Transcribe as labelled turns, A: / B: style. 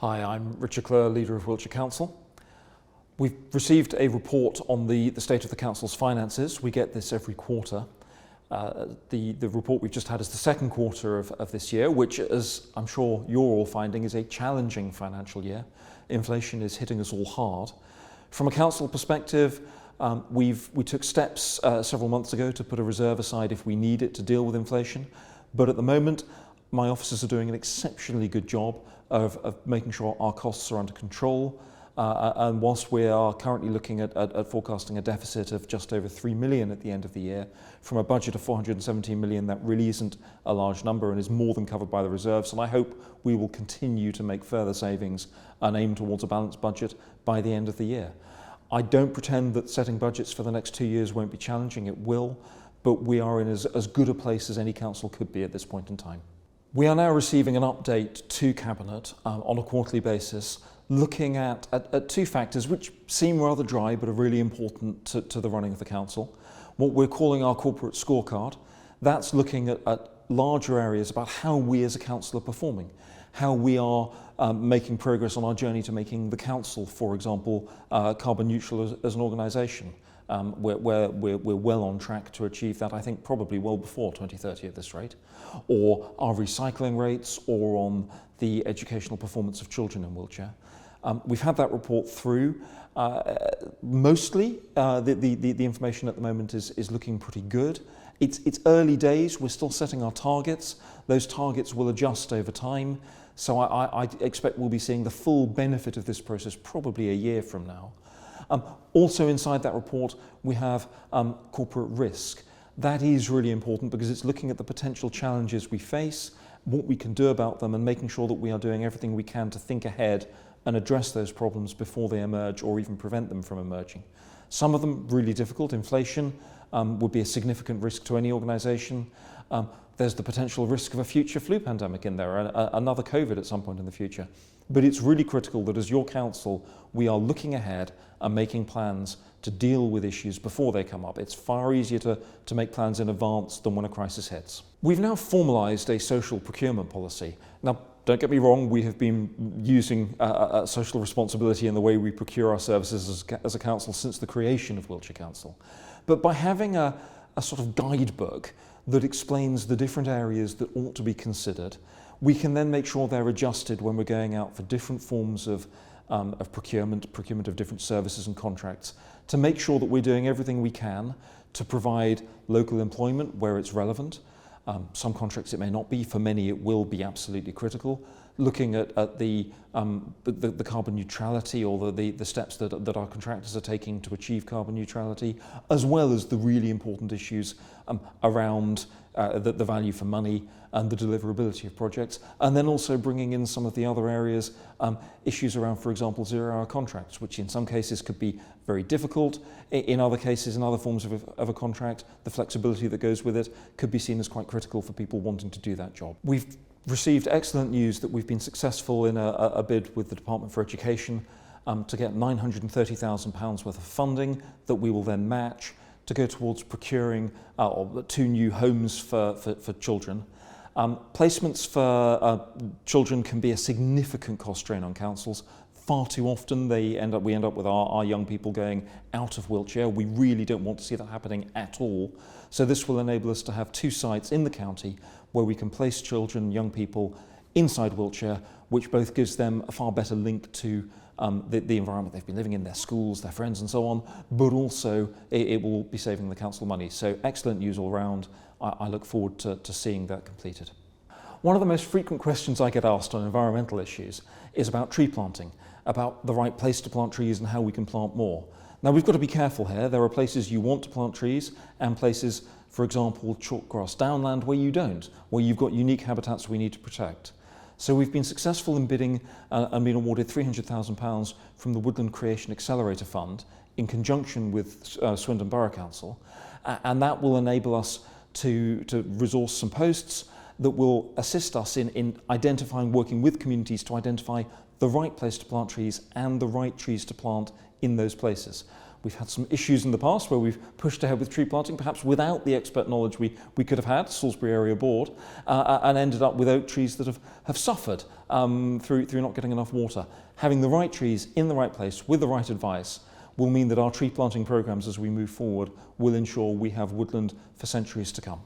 A: Hi, I'm Richard Clewer, leader of Wiltshire Council. We've received a report on the state of the Council's finances. We get this every quarter. The report we've just had is the second quarter of this year, which, as I'm sure you're all finding, is a challenging financial year. Inflation is hitting us all hard. From a council perspective, we took steps several months ago to put a reserve aside if we need it to deal with inflation. But at the moment, my officers are doing an exceptionally good job of making sure our costs are under control. And whilst we are currently looking at forecasting a deficit of just over 3 million at the end of the year, from a budget of 417 million, that really isn't a large number and is more than covered by the reserves. And I hope we will continue to make further savings and aim towards a balanced budget by the end of the year. I don't pretend that setting budgets for the next 2 years won't be challenging. It will, but we are in as good a place as any council could be at this point in time. We are now receiving an update to Cabinet on a quarterly basis, looking at two factors which seem rather dry but are really important to the running of the council. What we're calling our corporate scorecard, that's looking at larger areas about how we as a council are performing, how we are making progress on our journey to making the council, for example, carbon neutral as an organisation. We're well on track to achieve that, I think probably well before 2030 at this rate, or our recycling rates, or on the educational performance of children in Wiltshire. We've had that report through. Mostly the information at the moment is looking pretty good. It's early days, we're still setting our targets. Those targets will adjust over time, so I expect we'll be seeing the full benefit of this process probably a year from now. Also inside that report we have corporate risk. That is really important because it's looking at the potential challenges we face, what we can do about them, and making sure that we are doing everything we can to think ahead and address those problems before they emerge or even prevent them from emerging. Some of them really difficult. Inflation would be a significant risk to any organisation. There's the potential risk of a future flu pandemic in there, another COVID at some point in the future. But it's really critical that as your council, we are looking ahead and making plans to deal with issues before they come up. It's far easier to make plans in advance than when a crisis hits. We've now formalised a social procurement policy. Now, don't get me wrong, we have been using social responsibility in the way we procure our services as a council since the creation of Wiltshire Council. But by having a sort of guidebook that explains the different areas that ought to be considered, we can then make sure they're adjusted when we're going out for different forms of procurement of different services and contracts, to make sure that we're doing everything we can to provide local employment where it's relevant. Some contracts it may not be, for many it will be absolutely critical. Looking at the carbon neutrality or the steps that our contractors are taking to achieve carbon neutrality, as well as the really important issues around the value for money and the deliverability of projects, and then also bringing in some of the other areas, issues around, for example, zero-hour contracts, which in some cases could be very difficult. In other cases, in other forms of a contract, the flexibility that goes with it could be seen as quite critical for people wanting to do that job. We've received excellent news that we've been successful in a bid with the Department for Education to get £930,000 worth of funding that we will then match to go towards procuring 2 new homes for children. Placements for children can be a significant cost drain on councils. Far too often we end up with our young people going out of Wiltshire. We really don't want to see that happening at all. So this will enable us to have 2 sites in the county where we can place children, young people inside Wiltshire, which both gives them a far better link to the environment they've been living in, their schools, their friends and so on, but also it will be saving the council money. So excellent news all round. I look forward to seeing that completed. One of the most frequent questions I get asked on environmental issues is about tree planting, about the right place to plant trees and how we can plant more. Now we've got to be careful here. There are places you want to plant trees and places, for example, chalk grass downland, where you don't, where you've got unique habitats we need to protect. So we've been successful in bidding and been awarded £300,000 from the Woodland Creation Accelerator Fund in conjunction with Swindon Borough Council, and that will enable us to resource some posts that will assist us in identifying, working with communities to identify the right place to plant trees and the right trees to plant in those places. We've had some issues in the past where we've pushed ahead with tree planting, perhaps without the expert knowledge we could have had, Salisbury Area Board, and ended up with oak trees that have suffered through not getting enough water. Having the right trees in the right place with the right advice will mean that our tree planting programmes as we move forward will ensure we have woodland for centuries to come.